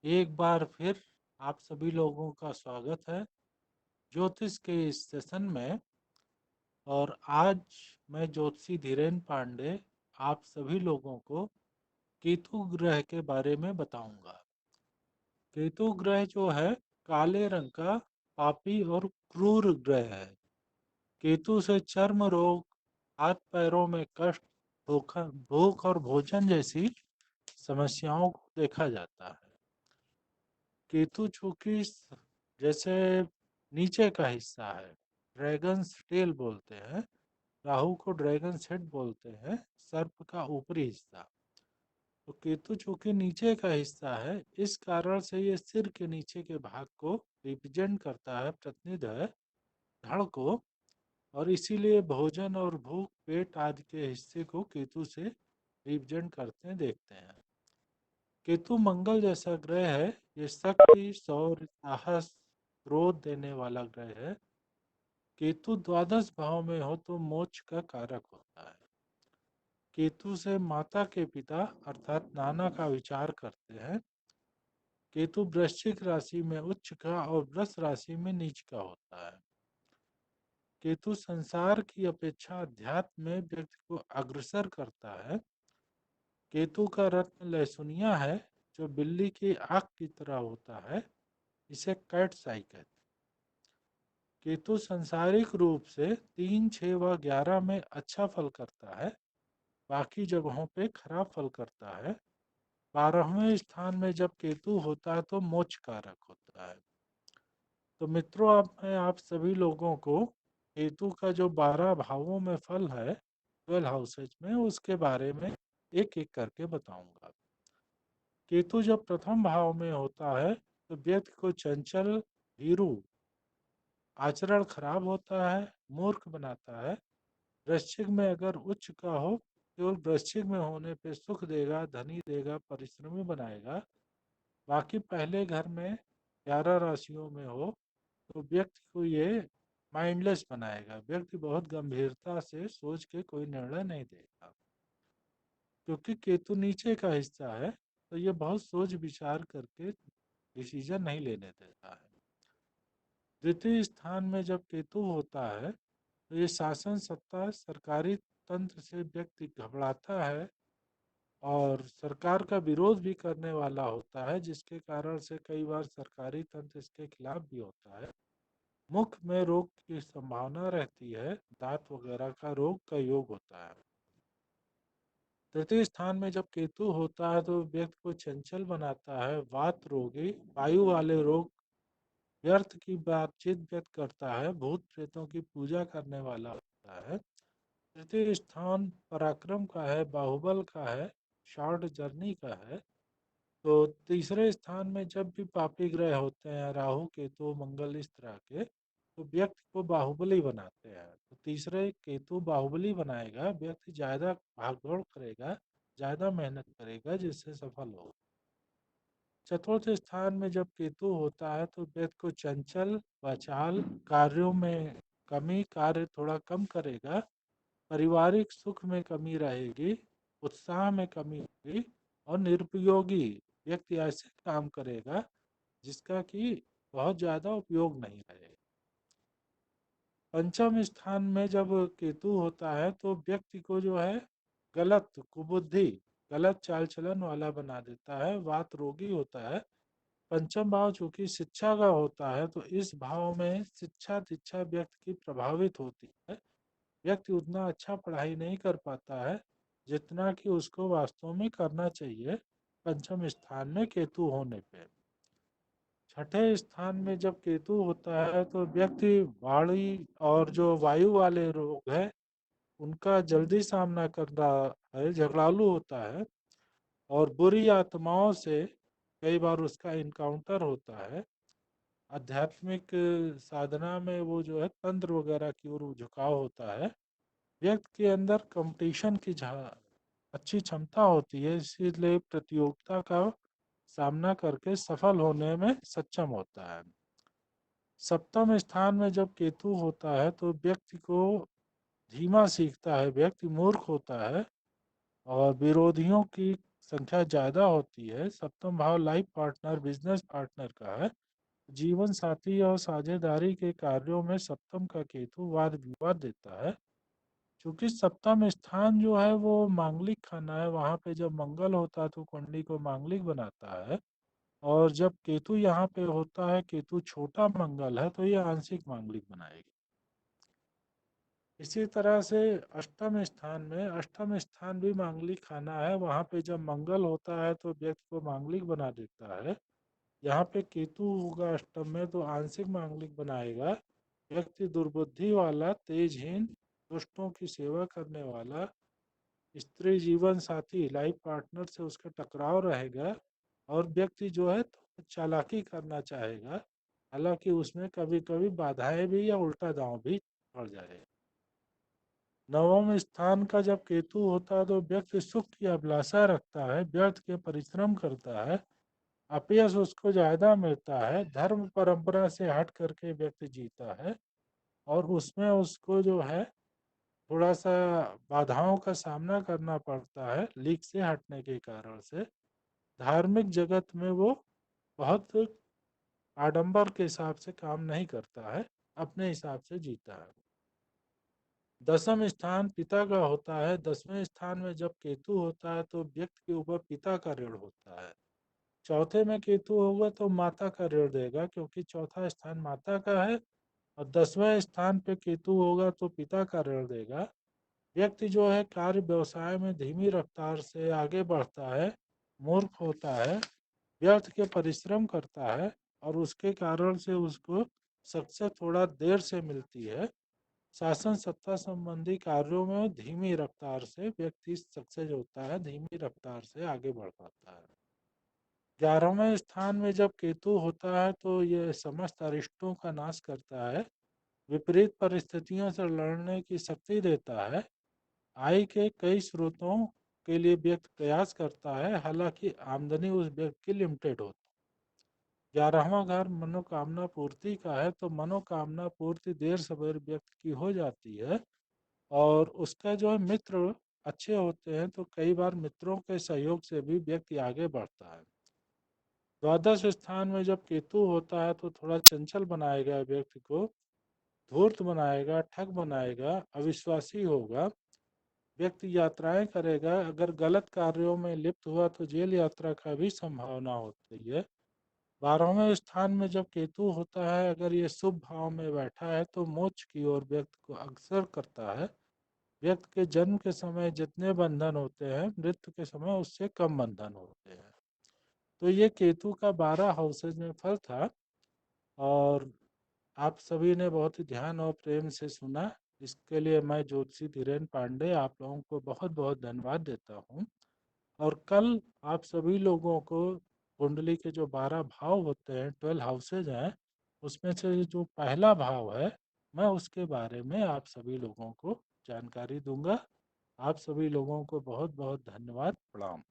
एक बार फिर आप सभी लोगों का स्वागत है ज्योतिष के इस सेशन में। और आज मैं ज्योतिषी धीरेन पांडे आप सभी लोगों को केतु ग्रह के बारे में बताऊंगा। केतु ग्रह जो है काले रंग का पापी और क्रूर ग्रह है। केतु से चर्म रोग, हाथ पैरों में कष्ट, भूख और भोजन जैसी समस्याओं को देखा जाता है। केतु चूंकि जैसे नीचे का हिस्सा है, ड्रैगन्स टेल बोलते हैं। राहु को ड्रैगन हेड बोलते हैं, सर्प का ऊपरी हिस्सा। तो केतु चूंकि नीचे का हिस्सा है, इस कारण से ये सिर के नीचे के भाग को रिप्रेजेंट करता है, प्रतिनिध है धड़ को। और इसीलिए भोजन और भूख, पेट आदि के हिस्से को केतु से रिप्रेजेंट करते देखते हैं। केतु मंगल जैसा ग्रह है। ये शक्ति, शौर्य, साहस, क्रोध देने वाला ग्रह है। केतु द्वादश भाव में हो तो मोक्ष का कारक होता है। केतु से माता के पिता अर्थात नाना का विचार करते हैं। केतु वृश्चिक राशि में उच्च का और वृष राशि में नीच का होता है। केतु संसार की अपेक्षा अध्यात्म में व्यक्ति को अग्रसर करता है। केतु का रत्न लहसुनिया है, जो बिल्ली की आंख की तरह होता है। इसे कैट्स आई कहते हैं। केतु सांसारिक रूप से 3, 6 व 11 में अच्छा फल करता है, बाकी जगहों पे खराब फल करता है। 12वें स्थान में जब केतु होता है तो मोक्ष कारक होता है। तो मित्रों, अब मैं आप सभी लोगों को केतु का जो 12 भावों में फल है, 12 हाउसेज में, उसके बारे में एक एक करके बताऊंगा। केतु जब प्रथम भाव में होता है तो व्यक्ति को चंचल, भीरू, आचरण खराब होता है, मूर्ख बनाता है। वृश्चिक में अगर उच्च का हो, केवल वृश्चिक में होने पे सुख देगा, धनी देगा, परिश्रमी बनाएगा। बाकी पहले घर में 11 राशियों में हो तो व्यक्ति को ये माइंडलेस बनाएगा। व्यक्ति बहुत गंभीरता से सोच के कोई निर्णय नहीं देगा, क्योंकि केतु नीचे का हिस्सा है। तो ये बहुत सोच विचार करके डिसीजन नहीं लेने देता है। द्वितीय स्थान में जब केतु होता है तो ये शासन सत्ता, सरकारी तंत्र से व्यक्ति घबराता है और सरकार का विरोध भी करने वाला होता है, जिसके कारण से कई बार सरकारी तंत्र इसके खिलाफ भी होता है। मुख में रोग की संभावना रहती है, दांत वगैरह का रोग का योग होता है। तृतीय स्थान में जब केतु होता है तो व्यक्ति को चंचल बनाता है, वात रोगी, वायु वाले रोग, व्यर्थ की बातचीत व्यक्त करता है, भूत प्रेतों की पूजा करने वाला होता है। तृतीय स्थान पराक्रम का है, बाहुबल का है, शॉर्ट जर्नी का है। तो तीसरे स्थान में जब भी पापी ग्रह होते हैं, राहु, केतु, मंगल, इस तरह के, तो व्यक्ति को बाहुबली बनाते हैं। तो तीसरे केतु बाहुबली बनाएगा, व्यक्ति ज़्यादा भागदौड़ करेगा, ज़्यादा मेहनत करेगा, जिससे सफल होगा। चतुर्थ स्थान में जब केतु होता है तो व्यक्ति को चंचल, वाचाल, कार्यों में कमी, कार्य थोड़ा कम करेगा, पारिवारिक सुख में कमी रहेगी, उत्साह में कमी होगी, और निरुपयोगी व्यक्ति ऐसे काम करेगा जिसका कि बहुत ज़्यादा उपयोग नहीं रहेगा। पंचम स्थान में जब केतु होता है तो व्यक्ति को जो है गलत कुबुद्धि, गलत चाल चलन वाला बना देता है, वात रोगी होता है। पंचम भाव चूंकि शिक्षा का होता है तो इस भाव में शिक्षा दीक्षा व्यक्ति की प्रभावित होती है। व्यक्ति उतना अच्छा पढ़ाई नहीं कर पाता है जितना कि उसको वास्तव में करना चाहिए, पंचम स्थान में केतु होने पे। छठे स्थान में जब केतु होता है तो व्यक्ति वाणी और जो वायु वाले रोग है उनका जल्दी सामना कर रहा है, झगड़ालू होता है, और बुरी आत्माओं से कई बार उसका इनकाउंटर होता है। आध्यात्मिक साधना में वो जो है तंत्र वगैरह की ओर झुकाव होता है। व्यक्ति के अंदर कंपटीशन की अच्छी क्षमता होती है, इसीलिए प्रतियोगिता का सामना करके सफल होने में सक्षम होता है। सप्तम स्थान में जब केतु होता है तो व्यक्ति को धीमा सीखता है, व्यक्ति मूर्ख होता है, और विरोधियों की संख्या ज़्यादा होती है। सप्तम भाव लाइफ पार्टनर, बिजनेस पार्टनर का है। जीवन साथी और साझेदारी के कार्यों में सप्तम का केतु वाद विवाद देता है। क्योंकि सप्तम स्थान जो है वो मांगलिक खाना है, वहाँ पे जब मंगल होता है तो कुंडली को मांगलिक बनाता है। और जब केतु यहाँ पे होता है, केतु छोटा मंगल है, तो ये आंशिक मांगलिक बनाएगी। इसी तरह से अष्टम स्थान भी मांगलिक खाना है। वहाँ पे जब मंगल होता है तो व्यक्ति को मांगलिक बना देता है। यहाँ पे केतु होगा अष्टम में तो आंशिक मांगलिक बनाएगा। व्यक्ति दुर्बुद्धि वाला, तेजहीन, दुष्टों की सेवा करने वाला, स्त्री जीवन साथी लाइफ पार्टनर से उसका टकराव रहेगा। और व्यक्ति जो है तो चालाकी करना चाहेगा, हालांकि उसमें कभी कभी बाधाएं भी या उल्टा दांव भी पड़ जाएगा। नवम स्थान का जब केतु होता है तो व्यक्ति सुख की अभिलाषा रखता है, व्यर्थ के परिश्रम करता है, अपयश उसको ज्यादा मिलता है, धर्म परंपरा से हट करके व्यक्ति जीता है और उसमें उसको जो है थोड़ा सा बाधाओं का सामना करना पड़ता है लीक से हटने के कारण से। धार्मिक जगत में वो बहुत आडंबर के हिसाब से काम नहीं करता है, अपने हिसाब से जीता है। दसम स्थान पिता का होता है। 10वें स्थान में जब केतु होता है तो व्यक्ति के ऊपर पिता का ऋण होता है। चौथे में केतु होगा तो माता का ऋण देगा, क्योंकि चौथा स्थान माता का है। और 10वें स्थान पे केतु होगा तो पिता का ऋण देगा। व्यक्ति जो है कार्य व्यवसाय में धीमी रफ्तार से आगे बढ़ता है, मूर्ख होता है, व्यर्थ के परिश्रम करता है और उसके कारण से उसको सक्सेस थोड़ा देर से मिलती है। शासन सत्ता संबंधी कार्यों में धीमी रफ्तार से व्यक्ति सक्सेस होता है, धीमी रफ्तार से आगे बढ़ पाता है। 11वें स्थान में जब केतु होता है तो ये समस्त अरिष्टों का नाश करता है, विपरीत परिस्थितियों से लड़ने की शक्ति देता है, आय के कई स्रोतों के लिए व्यक्ति प्रयास करता है, हालांकि आमदनी उस व्यक्ति की लिमिटेड होती है। 11वां घर मनोकामना पूर्ति का है तो मनोकामना पूर्ति देर सवेर व्यक्ति की हो जाती है। और उसका जो है मित्र अच्छे होते हैं तो कई बार मित्रों के सहयोग से भी व्यक्ति आगे बढ़ता है। द्वादश स्थान में जब केतु होता है तो थोड़ा चंचल बनाएगा व्यक्ति को, धूर्त बनाएगा, ठग बनाएगा, अविश्वासी होगा। व्यक्ति यात्राएं करेगा, अगर गलत कार्यों में लिप्त हुआ तो जेल यात्रा का भी संभावना होती है। 12वें स्थान में जब केतु होता है, अगर ये शुभ भाव में बैठा है तो मोक्ष की ओर व्यक्ति को अग्रसर करता है। व्यक्ति के जन्म के समय जितने बंधन होते हैं, मृत्यु के समय उससे कम बंधन होते हैं। तो ये केतु का 12 हाउसेज में फल था और आप सभी ने बहुत ही ध्यान और प्रेम से सुना। इसके लिए मैं ज्योतिषी धीरेन्द्र पांडे आप लोगों को बहुत बहुत धन्यवाद देता हूँ। और कल आप सभी लोगों को कुंडली के जो 12 भाव होते हैं, 12 हाउसेज हैं, उसमें से जो पहला भाव है मैं उसके बारे में आप सभी लोगों को जानकारी दूंगा। आप सभी लोगों को बहुत बहुत धन्यवाद, प्रणाम।